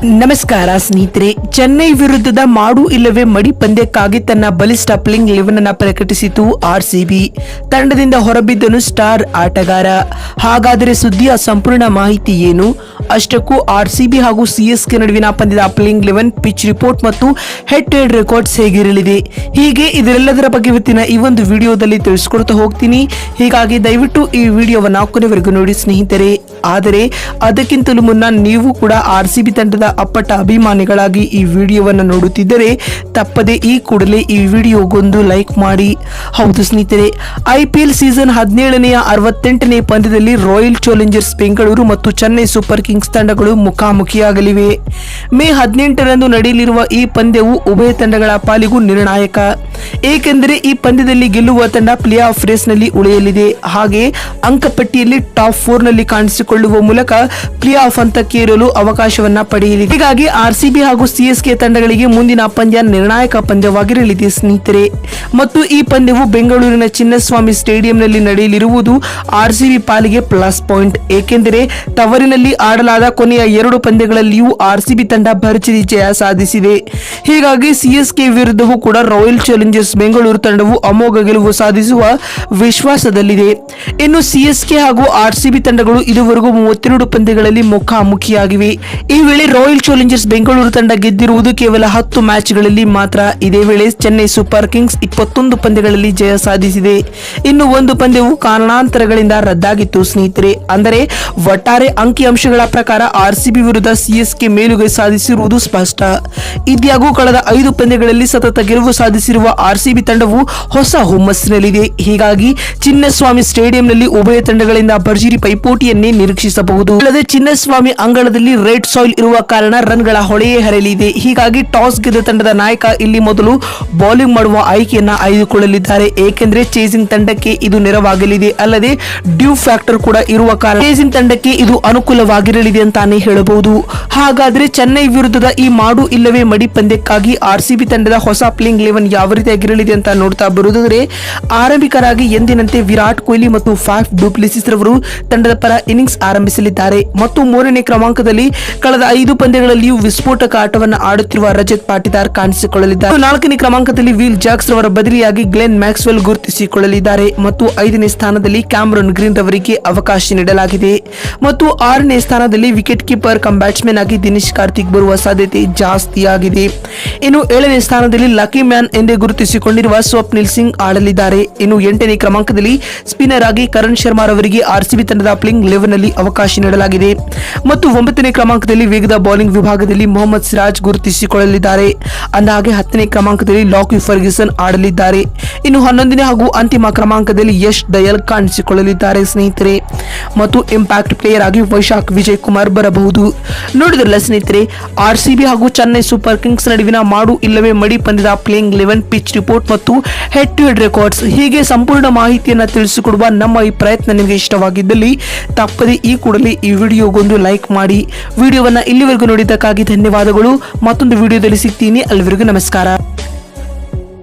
ನಮಸ್ಕಾರ ಸ್ನೇಹಿತರೆ, ಚೆನ್ನೈ ವಿರುದ್ಧದ ಮಾಡು ಇಲ್ಲವೇ ಮಡಿ ಪಂದ್ಯಕ್ಕಾಗಿ ತನ್ನ ಬಲಿಷ್ಠ ಪ್ಲೇಯಿಂಗ್ 11 ಅನ್ನು ಪ್ರಕಟಿಸಿತು ಆರ್ಸಿಬಿ. ತಂಡದಿಂದ ಹೊರಬಿದ್ದನು ಸ್ಟಾರ್ ಆಟಗಾರ. ಹಾಗಾದರೆ ಸುದ್ದಿಯ ಸಂಪೂರ್ಣ ಮಾಹಿತಿ ಏನು? ಅಷ್ಟಕ್ಕೂ ಆರ್ಸಿಬಿ ಹಾಗೂ ಸಿಎಸ್ಕೆ ನಡುವಿನ ಪಂದ್ಯದ ಪ್ಲೇಯಿಂಗ್ 11, ಪಿಚ್ ರಿಪೋರ್ಟ್ ಮತ್ತು ಹೆಡ್ ಟು ಹೆಡ್ ರೆಕಾರ್ಡ್ಸ್ ಹೇಗಿರಲಿದೆ, ಹೀಗೆ ಇದರೆಲ್ಲದರ ಬಗ್ಗೆ ಇವತ್ತಿನ ಈ ಒಂದು ವಿಡಿಯೋದಲ್ಲಿ ತಿಳಿಸ್ಕೊಡ್ತಾ ಹೋಗ್ತೀನಿ. ಹೀಗಾಗಿ ದಯವಿಟ್ಟು ಈ ವಿಡಿಯೋವನ್ನು ಕೊನೆವರೆಗೂ ನೋಡಿ ಸ್ನೇಹಿತರೆ. ಆದರೆ ಅದಕ್ಕಿಂತಲೂ ಮುನ್ನ ನೀವು ಕೂಡ ಆರ್ಸಿಬಿ ತಂಡದ ಅಪ್ಪಟ ಅಭಿಮಾನಿಗಳಾಗಿ ಈ ವಿಡಿಯೋವನ್ನು ನೋಡುತ್ತಿದ್ದರೆ ತಪ್ಪದೆ ಈ ಕೂಡಲೇ ಈ ವಿಡಿಯೋಗೊಂದು ಲೈಕ್ ಮಾಡಿ. ಹೌದು ಸ್ನೇಹಿತರೆ, ಐಪಿಎಲ್ ಸೀಸನ್ 17ನೆಯ 68ನೇ ಪಂದ್ಯದಲ್ಲಿ ರಾಯಲ್ ಚಾಲೆಂಜರ್ಸ್ ಬೆಂಗಳೂರು ಮತ್ತು ಚೆನ್ನೈ ಸೂಪರ್ ಕಿಂಗ್ಸ್ ತಂಡಗಳು ಮುಖಾಮುಖಿಯಾಗಲಿವೆ. ಮೇ 18ರಂದು ನಡೆಯಲಿರುವ ಈ ಪಂದ್ಯವು ಉಭಯ ತಂಡಗಳ ಪಾಲಿಗೂ ನಿರ್ಣಾಯಕ. ಏಕೆಂದರೆ ಈ ಪಂದ್ಯದಲ್ಲಿ ಗೆಲ್ಲುವ ತಂಡ ಪ್ಲೇ ಆಫ್ ರೇಸ್ನಲ್ಲಿ ಉಳಿಯಲಿದೆ. ಹಾಗೆ ಅಂಕಪಟ್ಟಿಯಲ್ಲಿ ಟಾಪ್ 4 ನಲ್ಲಿ ಕಾಣಿಸಿಕೊಳ್ಳುವ ಮೂಲಕ ಪ್ಲೇ ಆಫ್ ಹಂತಕ್ಕೇರಲು ಅವಕಾಶವನ್ನ ಪಡೆಯಲಿದೆ. ಹೀಗಾಗಿ ಆರ್ಸಿಬಿ ಹಾಗೂ ಸಿಎಸ್ಕೆ ತಂಡಗಳಿಗೆ ಮುಂದಿನ ಪಂದ್ಯ ನಿರ್ಣಾಯಕ ಪಂದ್ಯವಾಗಿರಲಿದೆ ಸ್ನೇಹಿತರೆ. ಮತ್ತು ಈ ಪಂದ್ಯವು ಬೆಂಗಳೂರಿನ ಚಿನ್ನಸ್ವಾಮಿ ಸ್ಟೇಡಿಯಂನಲ್ಲಿ ನಡೆಯಲಿರುವುದು ಆರ್ಸಿಬಿ ಪಾಲಿಗೆ ಪ್ಲಸ್ ಪಾಯಿಂಟ್. ಏಕೆಂದರೆ ತವರಿನಲ್ಲಿ ಆಡಲಾದ ಕೊನೆಯ 2 ಪಂದ್ಯಗಳಲ್ಲಿಯೂ ಆರ್ಸಿಬಿ ತಂಡ ಭರ್ಜರಿ ಜಯ ಸಾಧಿಸಿದೆ. ಹೀಗಾಗಿ ಸಿಎಸ್ಕೆ ವಿರುದ್ಧವೂ ಕೂಡ ರಾಯಲ್ ಚಾಲೆಂಜರ್ಸ್ ಬೆಂಗಳೂರು ತಂಡವು ಅಮೋಘ ಗೆಲುವು ಸಾಧಿಸುವ ವಿಶ್ವಾಸದಲ್ಲಿದೆ. ಇನ್ನು ಸಿಎಸ್ಕೆ ಹಾಗೂ ಆರ್ಸಿಬಿ ತಂಡಗಳು ಇದುವರೆಗೂ 32 ಪಂದ್ಯಗಳಲ್ಲಿ ಮುಖಾಮುಖಿಯಾಗಿವೆ. ಈ ವೇಳೆ ರಾಯಲ್ ಚಾಲೆಂಜರ್ಸ್ ಬೆಂಗಳೂರು ತಂಡ ಗೆದ್ದಿರುವುದು ಕೇವಲ 10 ಮ್ಯಾಚ್ಗಳಲ್ಲಿ ಮಾತ್ರ. ಇದೇ ವೇಳೆ ಚೆನ್ನೈ ಸೂಪರ್ ಕಿಂಗ್ಸ್ 21 ಪಂದ್ಯಗಳಲ್ಲಿ ಜಯ ಸಾಧಿಸಿದೆ. ಇನ್ನು ಒಂದು ಪಂದ್ಯವು ಕಾರಣಾಂತರಗಳಿಂದ ರದ್ದಾಗಿತ್ತು ಸ್ನೇಹಿತರೆ. ಅಂದರೆ ಒಟ್ಟಾರೆ ಅಂಕಿಅಂಶಗಳ ಪ್ರಕಾರ ಆರ್ಸಿಬಿ ವಿರುದ್ಧ ಸಿಎಸ್ಕೆ ಮೇಲುಗೈ ಸಾಧಿಸಿರುವುದು ಸ್ಪಷ್ಟ. ಇದ್ಯಾಗೂ ಕಳೆದ 5 ಪಂದ್ಯಗಳಲ್ಲಿ ಸತತ ಗೆಲುವು ಸಾಧಿಸಿರುವ ಆರ್ಸಿಬಿ ತಂಡವು ಹೊಸ ಹುಮ್ಮಸ್ಸಿನಲ್ಲಿದೆ. ಹೀಗಾಗಿ ಚಿನ್ನಸ್ವಾಮಿ ಸ್ಟೇಡಿಯಂನಲ್ಲಿ ಉಭಯ ತಂಡಗಳಿಂದ ಭರ್ಜರಿ ಪೈಪೋಟಿಯನ್ನೇ ನಿರೀಕ್ಷಿಸಬಹುದು. ಅಲ್ಲದೆ ಚಿನ್ನಸ್ವಾಮಿ ಅಂಗಳದಲ್ಲಿ ರೆಡ್ ಸಾಯಿಲ್ ಇರುವ ಕಾರಣ ರನ್ಗಳ ಹೊಳೆಯೇ ಹರಿಯಲಿದೆ. ಹೀಗಾಗಿ ಟಾಸ್ ಗೆದ್ದ ತಂಡದ ನಾಯಕ ಇಲ್ಲಿ ಮೊದಲು ಬೌಲಿಂಗ್ ಮಾಡುವ ಆಯ್ಕೆಯನ್ನ ಆಯ್ದುಕೊಳ್ಳಲಿದ್ದಾರೆ. ಏಕೆಂದರೆ ಚೇಸಿಂಗ್ ತಂಡಕ್ಕೆ ಇದು ನೆರವಾಗಲಿದೆ. ಅಲ್ಲದೆ ಡ್ಯೂ ಫ್ಯಾಕ್ಟರ್ ಕೂಡ ಇರುವ ಕಾರಣ ಚೇಸಿಂಗ್ ತಂಡಕ್ಕೆ ಇದು ಅನುಕೂಲವಾಗಿರಲಿದೆ ಅಂತಾನೆ ಹೇಳಬಹುದು. ಹಾಗಾದ್ರೆ ಚೆನ್ನೈ ವಿರುದ್ಧದ ಈ ಮಾಡು ಇಲ್ಲವೇ ಮಡಿ ಪಂದ್ಯಕ್ಕಾಗಿ ಆರ್ಸಿಬಿ ತಂಡದ ಹೊಸ ಪ್ಲೇಯಿಂಗ್ 11 ಯಾವ ರೀತಿಯಾಗಿರಲಿದೆ ಅಂತ ನೋಡ್ತಾ ಬರುವುದಾದರೆ, ಆರಂಭಿಕರಾಗಿ ಎಂದಿನಂತೆ ವಿರಾಟ್ ಕೊಹ್ಲಿ ಮತ್ತು ಫಾಫ್ ಡು ಪ್ಲೆಸಿಸ್ ರವರು ತಂಡದ ಪರ ಇನ್ನಿಂಗ್ಸ್ ಆರಂಭಿಸಲಿದ್ದಾರೆ. ಮತ್ತು 3ನೇ ಕ್ರಮಾಂಕದಲ್ಲಿ ಕಳೆದ 5 ಪಂದ್ಯಗಳಲ್ಲಿಯೂ ವಿಸ್ಫೋಟಕ ಆಟವನ್ನು ಆಡುತ್ತಿರುವ ರಜತ್ ಪಾಟಿದಾರ್ ಕಾಣಿಸಿಕೊಳ್ಳಲಿದ್ದಾರೆ. 4ನೇ ಕ್ರಮಾಂಕದಲ್ಲಿ ವಿಲ್ ಜಾಕ್ಸ್ ರವರ ಬದಲಿಯಾಗಿ ಗ್ಲೆನ್ ಮ್ಯಾಕ್ಸ್ವೆಲ್ ಗುರುತಿಸಿಕೊಳ್ಳಲಿದ್ದಾರೆ. ಮತ್ತು 5ನೇ ಸ್ಥಾನದಲ್ಲಿ ಕ್ಯಾಮರನ್ ಗ್ರೀನ್ ರವರಿಗೆ ಅವಕಾಶ ನೀಡಲಾಗಿದೆ. ಮತ್ತು 6ನೇ ಸ್ಥಾನದಲ್ಲಿ ವಿಕೆಟ್ ಕೀಪರ್ ಕಮ್ ಬ್ಯಾಟ್ಸ್ಮನ್ ಆಗಿ ದಿನೇಶ್ ಕಾರ್ತಿಕ್ ಬರುವ ಸಾಧ್ಯತೆ ಜಾಸ್ತಿಯಾಗಿದೆ. ಇನ್ನು 7ನೇ ಸ್ಥಾನದಲ್ಲಿ ಲಕ್ಕಿ ಮ್ಯಾನ್ ಎಂದೇ ಗುರುತಿಸಿಕೊಂಡಿರುವ ಸ್ವಪ್ನಿಲ್ ಸಿಂಗ್ ಆಡಲಿದ್ದಾರೆ. ಇನ್ನು 8ನೇ ಕ್ರಮಾಂಕದಲ್ಲಿ ಸ್ಪಿನ್ನರ್ ಆಗಿ ಕರಣ್ ಶರ್ಮಾ ರವರಿಗೆ ಆರ್ಸಿಬಿ ತಂಡದ ಪ್ಲೇಯಿಂಗ್ 11 ನಲ್ಲಿ ಅವಕಾಶ ನೀಡಲಾಗಿದೆ. ಮತ್ತು 9ನೇ ಕ್ರಮಾಂಕದಲ್ಲಿ ವೇಗದ ಬೌಲಿಂಗ್ ವಿಭಾಗದಲ್ಲಿ ಮೊಹಮ್ಮದ್ ಸಿರಾಜ್ ಗುರುತಿಸಿಕೊಳ್ಳಲಿದ್ದಾರೆ. ಅಂದಹಾಗೆ 10ನೇ ಕ್ರಮಾಂಕದಲ್ಲಿ ಲಾಕಿ ಫರ್ಗ್ಯೂಸನ್ ಆಡಲಿದ್ದಾರೆ. ಇನ್ನು 11ನೇ ಹಾಗೂ ಅಂತಿಮ ಕ್ರಮಾಂಕದಲ್ಲಿ ಯಶ್ ದಯಾಲ್ ಕಾಣಿಸಿಕೊಳ್ಳಲಿದ್ದಾರೆ ಸ್ನೇಹಿತರೆ. ಮತ್ತು ಇಂಪ್ಯಾಕ್ಟ್ ಪ್ಲೇಯರ್ ಆಗಿ ವೈಶಾಖ್ ವಿಜಯ್ ಕುಮಾರ್ ಬರಬಹುದು. ನೋಡಿದ್ರಲ್ಲ ಸ್ನೇಹಿತರೆ, ಆರ್ಸಿಬಿ ಹಾಗೂ ಚೆನ್ನೈ ಸೂಪರ್ ಕಿಂಗ್ಸ್ ನಡುವಿನ ಮಾಡು ಇಲ್ಲವೇ ಮಡಿ ಪಂದ್ಯದ ಪ್ಲೇಯಿಂಗ್ 11, ಪಿಚ್ ರಿಪೋರ್ಟ್ ಮತ್ತು ಹೆಡ್ ಟು ಹೆಡ್ ರೆಕಾರ್ಡ್ಸ್, ಹೀಗೆ ಸಂಪೂರ್ಣ ಮಾಹಿತಿಯನ್ನು ತಿಳಿಸಿಕೊಡುವ ನಮ್ಮ ಈ ಪ್ರಯತ್ನ ನಿಮಗೆ ಇಷ್ಟವಾಗಿದ್ದಲ್ಲಿ ತಪ್ಪದೆ ಈ ಕೂಡಲೇ ಈ ವಿಡಿಯೋಗೊಂದು ಲೈಕ್ ಮಾಡಿ. ವಿಡಿಯೋವನ್ನ ಇಲ್ಲಿವರೆಗೂ ನೋಡಿದ್ದಕ್ಕಾಗಿ ಧನ್ಯವಾದಗಳು. ಮತ್ತೊಂದು ವಿಡಿಯೋದಲ್ಲಿ ಸಿಗ್ತೀನಿ. ಅಲ್ಲಿವರೆಗೂ ನಮಸ್ಕಾರ.